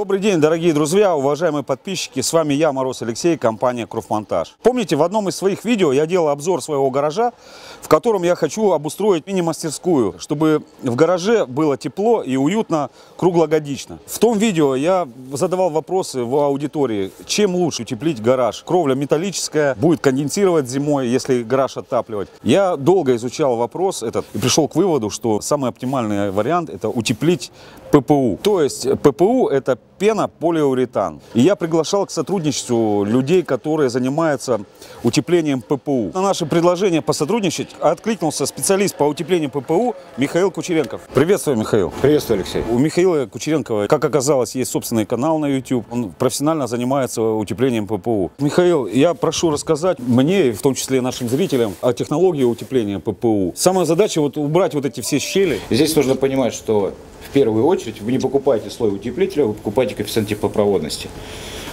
Добрый день, дорогие друзья, уважаемые подписчики. С вами я, Мороз Алексей, компания Круфмонтаж. Помните, в одном из своих видео я делал обзор своего гаража, в котором я хочу обустроить мини-мастерскую, чтобы в гараже было тепло и уютно круглогодично. В том видео я задавал вопросы в аудитории, чем лучше утеплить гараж. Кровля металлическая, будет конденсировать зимой, если гараж отапливать. Я долго изучал вопрос этот и пришел к выводу, что самый оптимальный вариант — это утеплить ППУ. То есть ППУ — это пенополиуретан. И я приглашал к сотрудничеству людей, которые занимаются утеплением ППУ. На наше предложение посотрудничать откликнулся специалист по утеплению ППУ Михаил Кучеренков. Приветствую, Михаил. Приветствую, Алексей. У Михаила Кучеренкова, как оказалось, есть собственный канал на YouTube. Он профессионально занимается утеплением ППУ. Михаил, я прошу рассказать мне, в том числе и нашим зрителям, о технологии утепления ППУ. Самая задача убрать вот эти все щели. Здесь нужно понимать, что в первую очередь вы не покупаете слой утеплителя, вы покупаете коэффициент теплопроводности.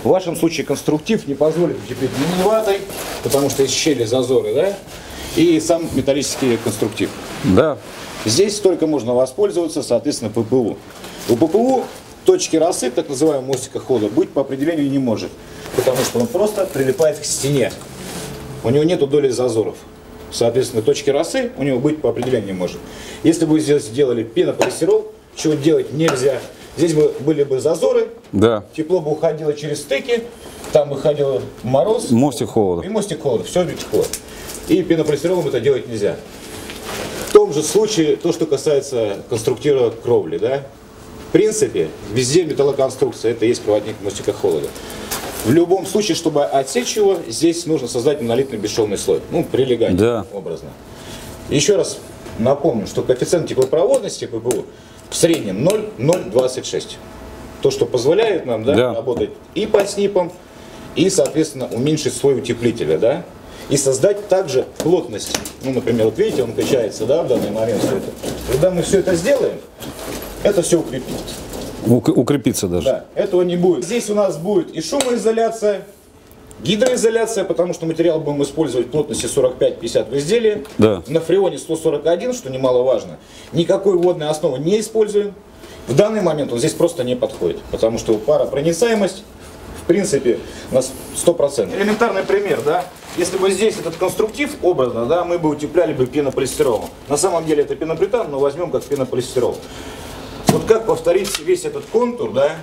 В вашем случае конструктив не позволит утеплить ни ватой, потому что есть щели, зазоры, да, и сам металлический конструктив. Да. Здесь только можно воспользоваться, соответственно, ППУ. У ППУ точки росы, так называемого мостика холода, быть по определению не может, потому что он просто прилипает к стене. У него нету доли зазоров. Соответственно, точки росы у него быть по определению не может. Если бы вы здесь сделали пенополистирол, чего делать нельзя, здесь бы были бы зазоры, Да. тепло бы уходило через стыки, там выходил мороз, Мостик холода. и мостик холода, все тепло. И пенополистиролом это делать нельзя. В том же случае, то, что касается конструктива кровли, да, в принципе, везде металлоконструкция, это и есть проводник мостика холода. В любом случае, чтобы отсечь его, здесь нужно создать монолитный бесшовный слой, ну, прилегать, да, образно. Еще раз напомню, что коэффициент теплопроводности ППУ в среднем 0,026. То, что позволяет нам, да, работать и по снипам, и, соответственно, уменьшить слой утеплителя, да, и создать также плотность. Ну, например, вот видите, он качается, да, в данный момент все это. Когда мы все это сделаем, это все укрепится. Укрепиться даже. Да, этого не будет. Здесь у нас будет и шумоизоляция, гидроизоляция, потому что материал будем использовать плотности 45-50 в изделии. Да. На фреоне 141, что немаловажно. Никакой водной основы не используем. В данный момент он здесь просто не подходит, потому что паропроницаемость, в принципе, у нас 100%. Элементарный пример, да? Если бы здесь этот конструктив образно, да, мы бы утепляли бы пенополистиролом. На самом деле это пенополитан, но возьмем как пенополистирол. Вот как повторить весь этот контур, да,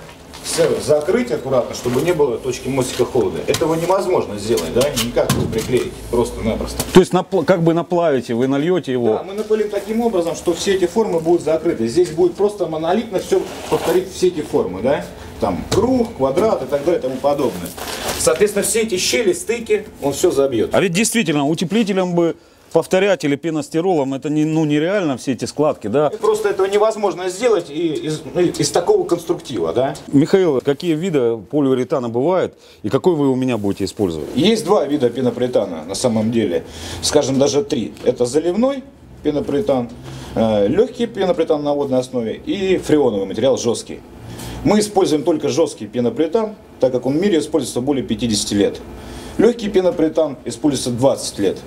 закрыть аккуратно, чтобы не было точки мостика холода. Этого невозможно сделать, да, никак не приклеить, просто-напросто. То есть как бы наплавите, вы нальете его? Да, мы напылим таким образом, что все эти формы будут закрыты. Здесь будет просто монолитно все повторить все эти формы, да, там круг, квадрат и так далее и тому подобное. Соответственно, все эти щели, стыки, он все забьет. А ведь действительно, утеплителем бы повторять или пеностиролом, это нереально, все эти складки, да? Просто этого невозможно сделать из такого конструктива, да? Михаил, какие виды полиуретана бывают и какой вы у меня будете использовать? Есть два вида пенополитана на самом деле, скажем, даже три. Это заливной пенополитан, легкий пенополитан на водной основе и фреоновый материал жесткий. Мы используем только жесткий пенополитан, так как он в мире используется более 50 лет. Легкий пенополитан используется 20 лет.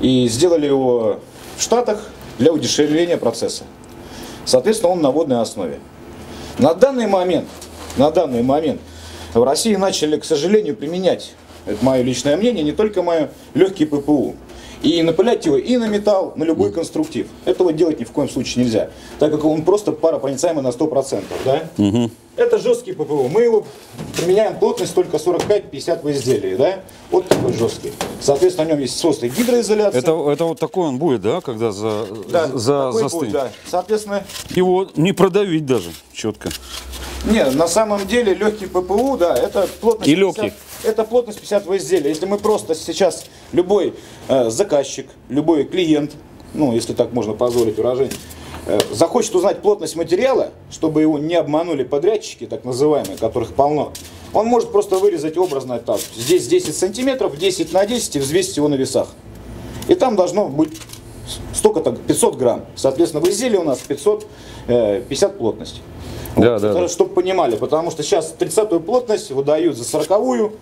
И сделали его в Штатах для удешевления процесса. Соответственно, он на водной основе. На данный момент в России начали, к сожалению, применять, это мое личное мнение, не только мое, легкий ППУ. И напылять его и на металл, на любой конструктив. Этого делать ни в коем случае нельзя, так как он просто паропроницаемый на 100%. Да? Угу. Это жесткий ППУ. Мы его применяем плотность только 45-50 в изделии. Да? Вот такой жесткий. Соответственно, на нем есть состы гидроизоляции. Это вот такой он будет, да, когда застынет? Будет, да. Соответственно, его не продавить даже четко. Нет, на самом деле легкий ППУ, да, это плотность. И легкий. Это плотность 50 в изделии. Если мы просто сейчас, любой заказчик, любой клиент, ну, если так можно позволить выражение, захочет узнать плотность материала, чтобы его не обманули подрядчики, так называемые, которых полно, он может просто вырезать образно так. Здесь 10 сантиметров, 10 на 10 и взвесить его на весах. И там должно быть столько-то, 500 грамм. Соответственно, в изделии у нас 550 плотность. Да, вот, да. Чтобы понимали, потому что сейчас 30-ю плотность выдают за 40-ю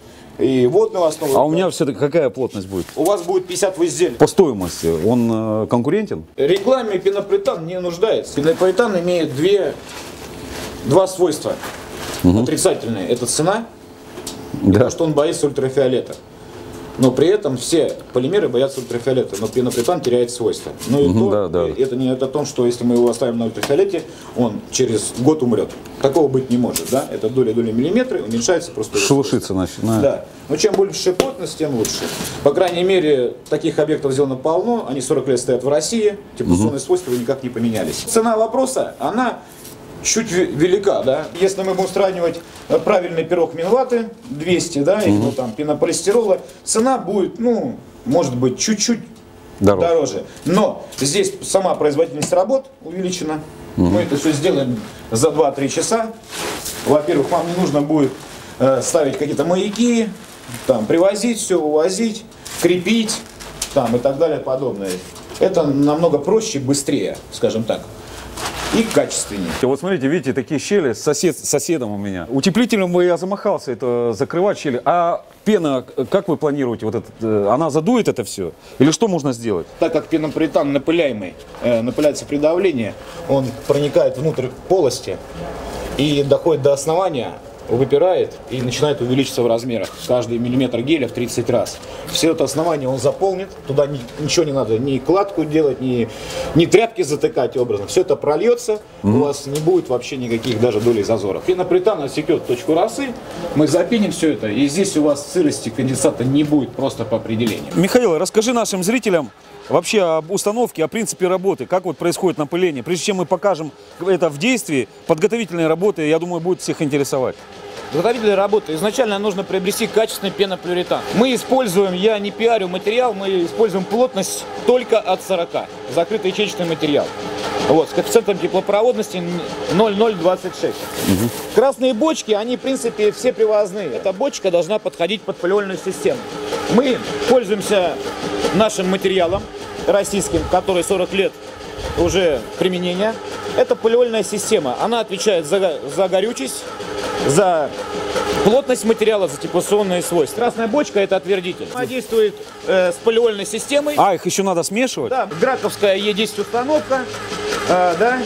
и водную основу. А у меня все-таки какая плотность будет? У вас будет 50 в изделии. По стоимости он конкурентен? Рекламе пенополитан не нуждается. Пенополитан имеет два свойства. Отрицательная – это цена, потому что он боится ультрафиолета. Но при этом все полимеры боятся ультрафиолета, но пенопритан теряет свойства. Ну и это не о том, что если мы его оставим на ультрафиолете, он через год умрет. Такого быть не может, да? Это доля миллиметра, уменьшается просто. Шелушится, значит. Да. Но чем больше плотность, тем лучше. По крайней мере, таких объектов сделано полно, они 40 лет стоят в России, теплоизоляционные свойства никак не поменялись. Цена вопроса, она чуть велика, да. Если мы будем сравнивать правильный пирог Минваты 200, да, и ну, там пенополистирола, цена будет, ну, может быть, чуть-чуть дороже. Но здесь сама производительность работ увеличена. Мы это все сделаем за 2-3 часа. Во-первых, вам не нужно будет ставить какие-то маяки, там, привозить все, увозить, крепить, там, и так далее, подобное. Это намного проще, быстрее, скажем так. И качественнее. Вот смотрите, видите, такие щели с соседом у меня. Утеплителем я замахался это закрывать щели. А пена, как вы планируете, вот это, она задует это все? Или что можно сделать? Так как пенопритан напыляемый, напыляется при давлении, он проникает внутрь полости и доходит до основания, выпирает и начинает увеличиться в размерах. Каждый миллиметр геля в 30 раз. Все это основание он заполнит, туда ничего не надо, ни кладку делать, ни тряпки затыкать образно. Все это прольется, у вас не будет вообще никаких даже долей зазоров. Пенопритан отсекет точку росы, мы запиним все это, и здесь у вас сырости конденсата не будет просто по определению. Михаил, расскажи нашим зрителям вообще об установке, о принципе работы, как вот происходит напыление. Прежде чем мы покажем это в действии, подготовительные работы, я думаю, будет всех интересовать. Подготовительная работа. Изначально нужно приобрести качественный пенополиуретан. Мы используем, я не пиарю материал, мы используем плотность только от 40. Закрытый ячеечный материал. Вот, с коэффициентом теплопроводности 0,026. Красные бочки, они в принципе все привозные. Эта бочка должна подходить под полиольную систему. Мы пользуемся нашим материалом российским, который 40 лет уже применения. Это полиольная система. Она отвечает за горючесть, за плотность материала, за теплоизоляционные свойства. Красная бочка – это отвердитель. Она действует с полиольной системой. А, их еще надо смешивать? Да, Граковская Е10 установка. Да.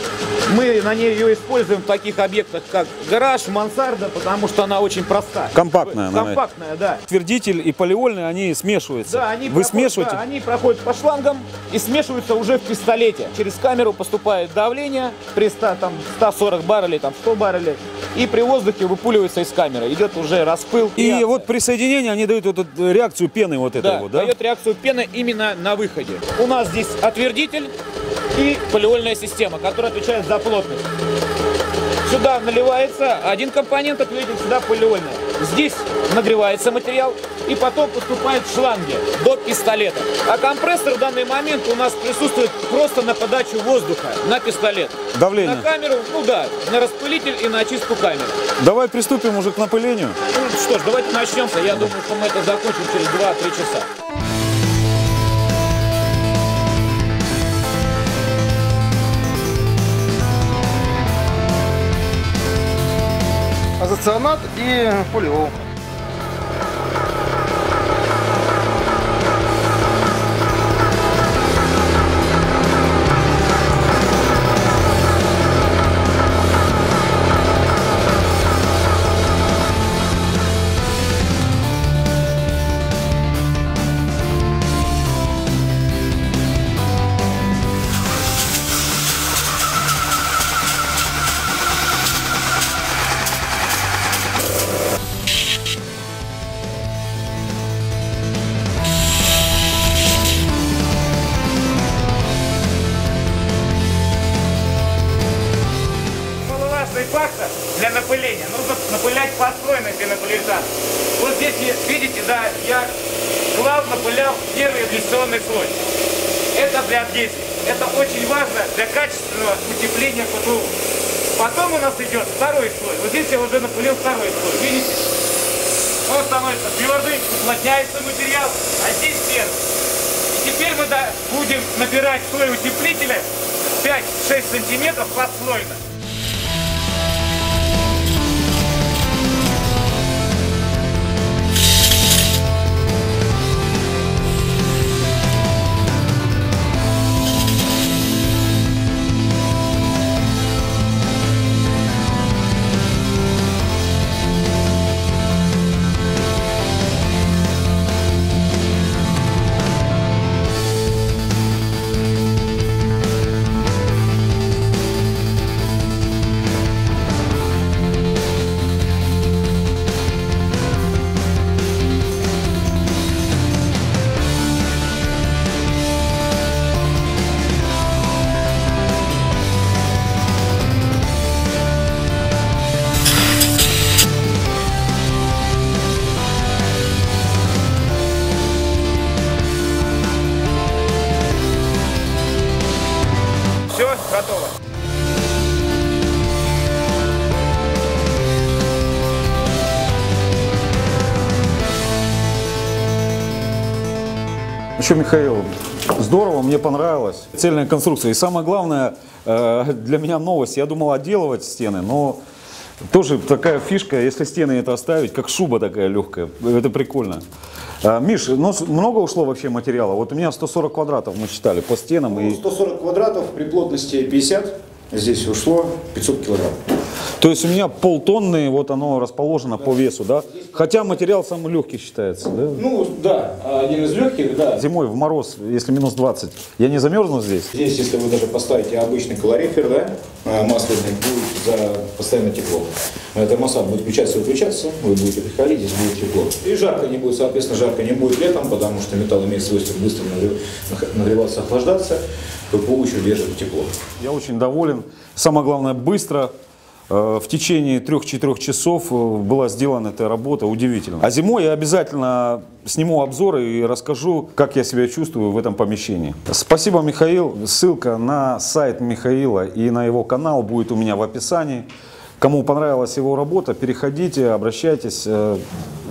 Мы на ней ее используем в таких объектах, как гараж, мансарда, потому что она очень проста. Компактная, Компактная, да. Твердитель и полиольный, они смешиваются. Да, Вы смешиваете? Да, они проходят по шлангам и смешиваются уже в пистолете. Через камеру поступает давление при 140 баррелей, там 100 баррелей. И при воздухе выпуливается из камеры. Идет уже распыл. И реакция. вот при соединении они дают вот эту реакцию пены вот этой вот, да? Дает реакцию пены именно на выходе. У нас здесь отвердитель и полиольная система, которая отвечает за плотность. Сюда наливается один компонент, ответитель, сюда полиольный. Здесь нагревается материал и потом поступает в шланги до пистолета. А компрессор в данный момент у нас присутствует просто на подачу воздуха на пистолет. Давление. На камеру, ну да, на распылитель и на очистку камеры. Давай приступим уже к напылению. Ну, что ж, давайте начнемся. Я думаю, что мы это закончим через 2-3 часа. Азоцианат и полиол. Фактор для напыления. Нужно напылять послойно пенополиуретан. Вот здесь, видите, да, я клал, напылял первый абляционный слой. Это для адгезии. Это очень важно для качественного утепления ПТУ. Потом у нас идет второй слой. Вот здесь я уже напылил второй слой. Видите? Он становится твердый, уплотняется материал, а здесь первый. И теперь мы будем набирать слой утеплителя 5-6 сантиметров послойно. Все, готово. Еще, Михаил, здорово, мне понравилось. Цельная конструкция. И самое главное, для меня новость. Я думал отделывать стены, но тоже такая фишка, если стены это оставить, как шуба такая легкая. Это прикольно. Миш, ну, много ушло вообще материала? Вот у меня 140 квадратов мы считали по стенам. Ну, 140 квадратов при плотности 50. Здесь ушло 500 килограмм. То есть у меня полтонны, вот оно расположено по весу, да? Хотя материал самый легкий считается, да? Ну, да, один из легких, да. Зимой в мороз, если минус 20, я не замерзну здесь? Здесь, если вы даже поставите обычный калорифер, да, масляный, будет за постоянно тепло. Эта масса будет включаться и выключаться, вы будете приходить, здесь будет тепло. И жарко не будет, соответственно, жарко не будет летом, потому что металл имеет свойство быстро нагреваться, охлаждаться, ППУ еще держит тепло. Я очень доволен. Самое главное, быстро. В течение 3-4 часов была сделана эта работа, удивительно. А зимой я обязательно сниму обзоры и расскажу, как я себя чувствую в этом помещении. Спасибо, Михаил. Ссылка на сайт Михаила и на его канал будет у меня в описании. Кому понравилась его работа, переходите, обращайтесь.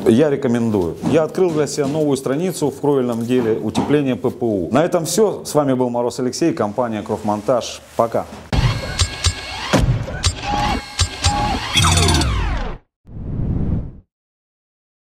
Я рекомендую. Я открыл для себя новую страницу в кровельном деле утепления ППУ. На этом все. С вами был Мороз Алексей, компания Кровмонтаж. Пока.